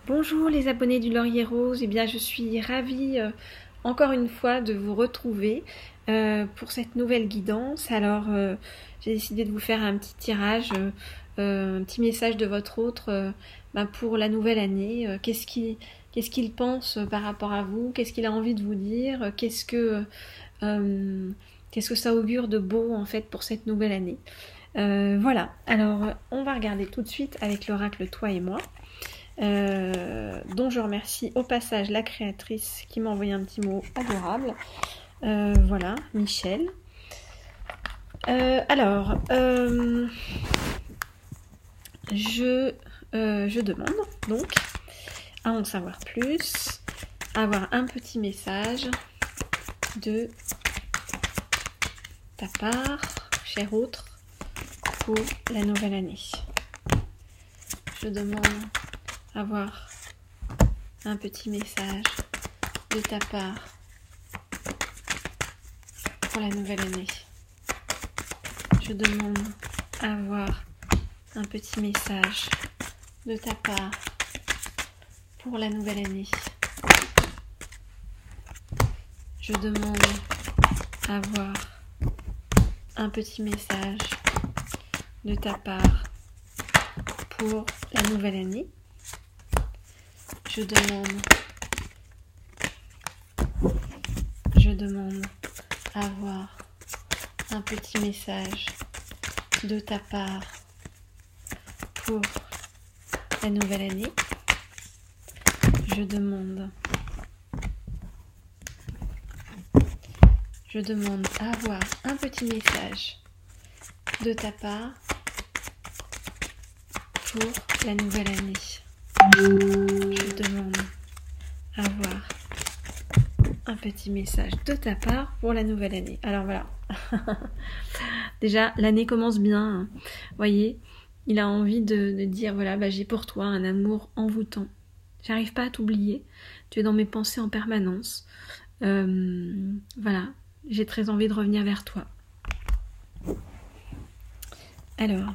Bonjour les abonnés du Laurier Rose, eh bien je suis ravie encore une fois de vous retrouver pour cette nouvelle guidance. Alors j'ai décidé de vous faire un petit tirage, un petit message de votre autre pour la nouvelle année. Qu'est-ce qu'il pense par rapport à vous? Qu'est-ce qu'il a envie de vous dire? Qu'est-ce que ça augure de beau en fait pour cette nouvelle année? Voilà, alors on va regarder tout de suite avec l'oracle Toi et moi. Dont je remercie au passage la créatrice qui m'a envoyé un petit mot adorable. Voilà, Michel. Je demande donc à en savoir plus, avoir un petit message de ta part, cher autre, pour la nouvelle année. Je demande avoir un petit message de ta part pour la nouvelle année. Je demande avoir un petit message de ta part pour la nouvelle année. Je demande avoir un petit message de ta part pour la nouvelle année. Je demande avoir un petit message de ta part pour la nouvelle année. Je demande avoir un petit message de ta part pour la nouvelle année. Je demande avoir un petit message de ta part pour la nouvelle année. Alors voilà. Déjà, l'année commence bien. Vous voyez, il a envie de dire, voilà, j'ai pour toi un amour envoûtant. J'arrive pas à t'oublier. Tu es dans mes pensées en permanence. Voilà, j'ai très envie de revenir vers toi. Alors,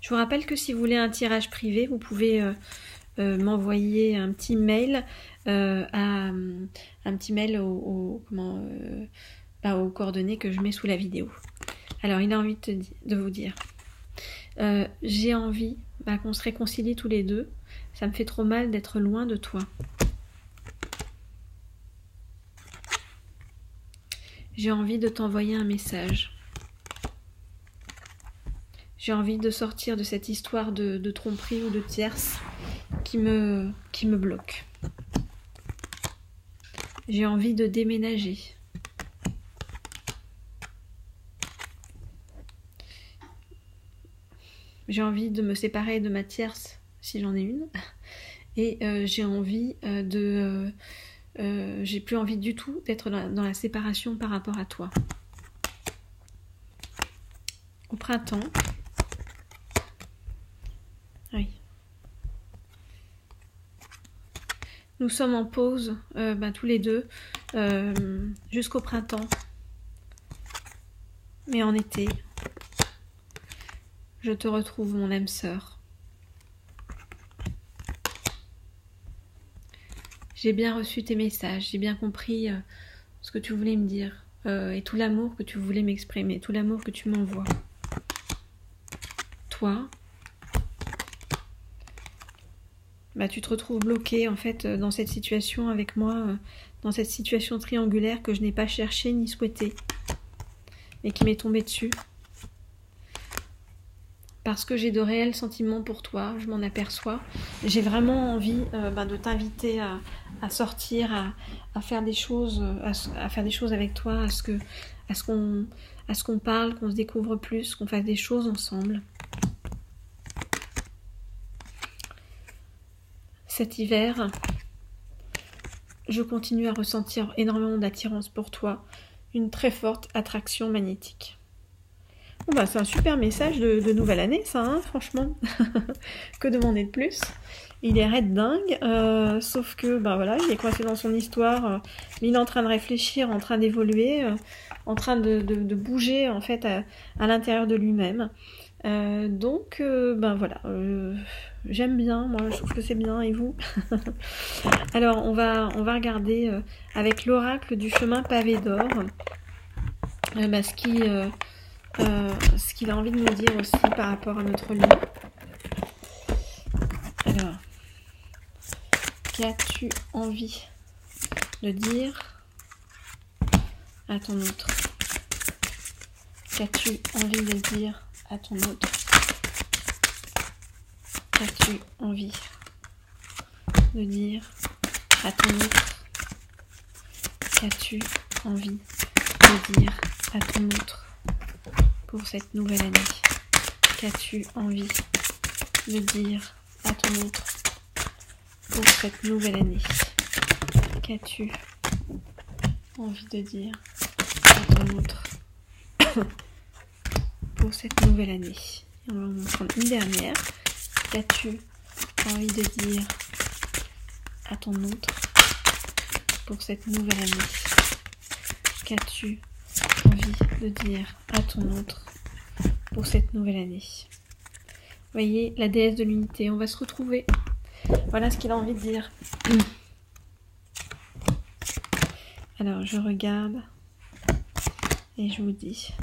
je vous rappelle que si vous voulez un tirage privé, vous pouvez m'envoyer un petit mail aux coordonnées que je mets sous la vidéo. Alors, il a envie de vous dire, j'ai envie qu'on se réconcilie tous les deux. Ça me fait trop mal d'être loin de toi. J'ai envie de t'envoyer un message. J'ai envie de sortir de cette histoire de tromperie ou de tierce qui me bloque. J'ai envie de déménager. J'ai envie de me séparer de ma tierce, si j'en ai une. Et j'ai envie j'ai plus envie du tout d'être dans la séparation par rapport à toi. Au printemps. Oui. Nous sommes en pause, tous les deux, jusqu'au printemps. Mais en été, je te retrouve, mon âme sœur. J'ai bien reçu tes messages, j'ai bien compris ce que tu voulais me dire, et tout l'amour que tu voulais m'exprimer, tout l'amour que tu m'envoies. Toi, tu te retrouves bloqué en fait dans cette situation avec moi, dans cette situation triangulaire que je n'ai pas cherché ni souhaité, mais qui m'est tombée dessus. Parce que j'ai de réels sentiments pour toi, je m'en aperçois. J'ai vraiment envie de t'inviter à sortir, à faire des choses, à faire des choses avec toi, à ce qu'on parle, qu'on se découvre plus, qu'on fasse des choses ensemble. Cet hiver, je continue à ressentir énormément d'attirance pour toi, une très forte attraction magnétique. Bon c'est un super message de nouvelle année ça, hein, franchement. Que demander de plus? Il est raide dingue, sauf que il est coincé dans son histoire, mais il est en train de réfléchir, en train d'évoluer, en train de bouger en fait à l'intérieur de lui-même. Donc, ben voilà, j'aime bien, moi je trouve que c'est bien, et vous? Alors, on va regarder avec l'oracle du chemin pavé d'or, bah, ce qu'il a envie de nous dire aussi par rapport à notre lieu. Alors, qu'as-tu envie de dire à ton autre? Qu'as-tu envie de dire à ton autre? Qu'as-tu envie de dire à ton autre? Qu'as-tu envie de dire à ton autre pour cette nouvelle année? Qu'as-tu envie de dire à ton autre pour cette nouvelle année? Qu'as-tu envie de dire à ton autre pour cette nouvelle année? Et on va en prendre une dernière. Qu'as-tu envie de dire à ton autre pour cette nouvelle année? Qu'as-tu envie de dire à ton autre pour cette nouvelle année? Voyez, la déesse de l'unité, on va se retrouver. Voilà ce qu'il a envie de dire. Alors, je regarde et je vous dis.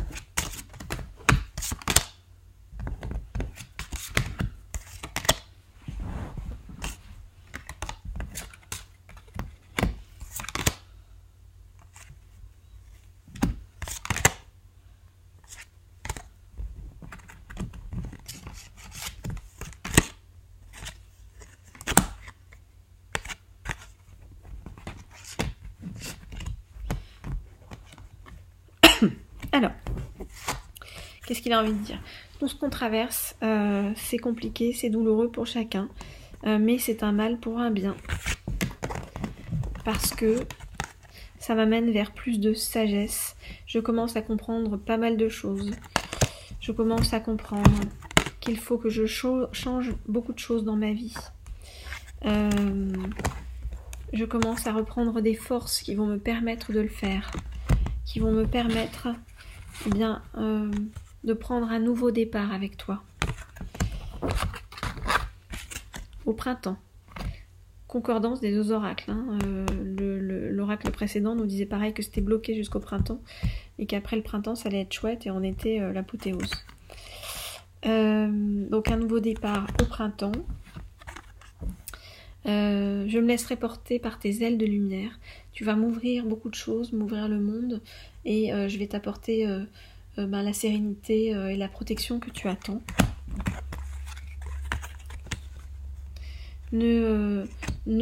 Alors, qu'est-ce qu'il a envie de dire? Tout ce qu'on traverse, c'est compliqué, c'est douloureux pour chacun, mais c'est un mal pour un bien. Parce que ça m'amène vers plus de sagesse. Je commence à comprendre pas mal de choses. Je commence à comprendre qu'il faut que je change beaucoup de choses dans ma vie. Je commence à reprendre des forces qui vont me permettre de le faire, qui vont me permettre de prendre un nouveau départ avec toi. Au printemps. Concordance des deux oracles. L'oracle précédent nous disait pareil que c'était bloqué jusqu'au printemps et qu'après le printemps ça allait être chouette et on était l'apothéose. Donc un nouveau départ au printemps. Je me laisserai porter par tes ailes de lumière. Tu vas m'ouvrir beaucoup de choses, m'ouvrir le monde et je vais t'apporter la sérénité et la protection que tu attends. Ne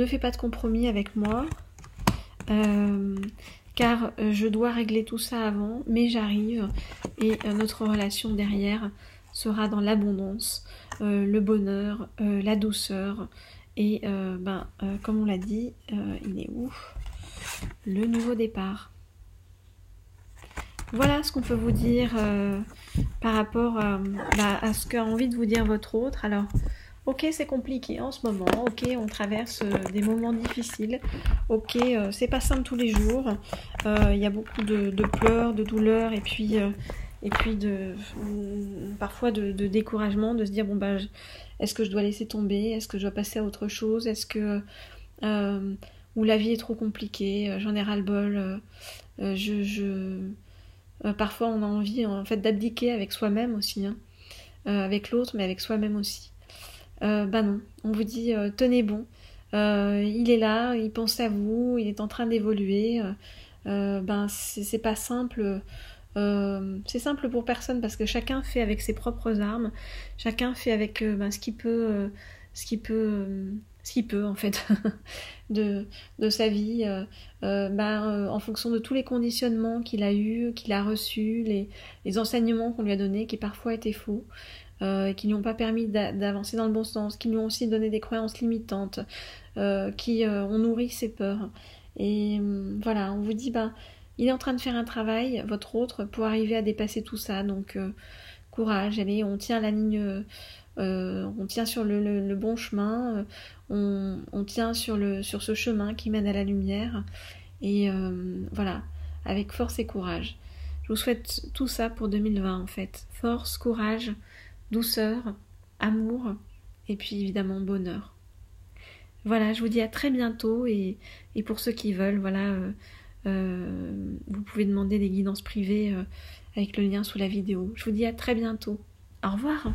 fais pas de compromis avec moi, car je dois régler tout ça avant, mais j'arrive et notre relation derrière sera dans l'abondance, le bonheur, la douceur et comme on l'a dit, il est où? Le nouveau départ. Voilà ce qu'on peut vous dire par rapport à ce qu'a envie de vous dire votre autre. Alors, ok, c'est compliqué en ce moment, ok, on traverse des moments difficiles, ok, c'est pas simple tous les jours, il y a beaucoup de pleurs, de douleurs, et puis parfois de découragement, de se dire, bon bah, est-ce que je dois laisser tomber, est-ce que je dois passer à autre chose, est-ce que... ou la vie est trop compliquée, j'en ai ras-le-bol, parfois on a envie en fait d'abdiquer avec soi-même aussi, hein, avec l'autre, mais avec soi-même aussi. Non, on vous dit tenez bon, il est là, il pense à vous, il est en train d'évoluer, c'est pas simple, c'est simple pour personne parce que chacun fait avec ses propres armes, chacun fait avec ce qu'il peut en fait de sa vie, en fonction de tous les conditionnements qu'il a eu, qu'il a reçus, les enseignements qu'on lui a donnés qui parfois étaient faux. Qui lui ont pas permis d'avancer dans le bon sens, qui lui ont aussi donné des croyances limitantes, qui ont nourri ses peurs. Et voilà, on vous dit, il est en train de faire un travail, votre autre, pour arriver à dépasser tout ça. Donc, courage, allez, on tient la ligne, on tient sur le bon chemin, on tient sur ce chemin qui mène à la lumière. Et voilà, avec force et courage. Je vous souhaite tout ça pour 2020, en fait. Force, courage, douceur, amour et puis évidemment bonheur. Voilà, je vous dis à très bientôt et pour ceux qui veulent, voilà, vous pouvez demander des guidances privées avec le lien sous la vidéo. Je vous dis à très bientôt. Au revoir.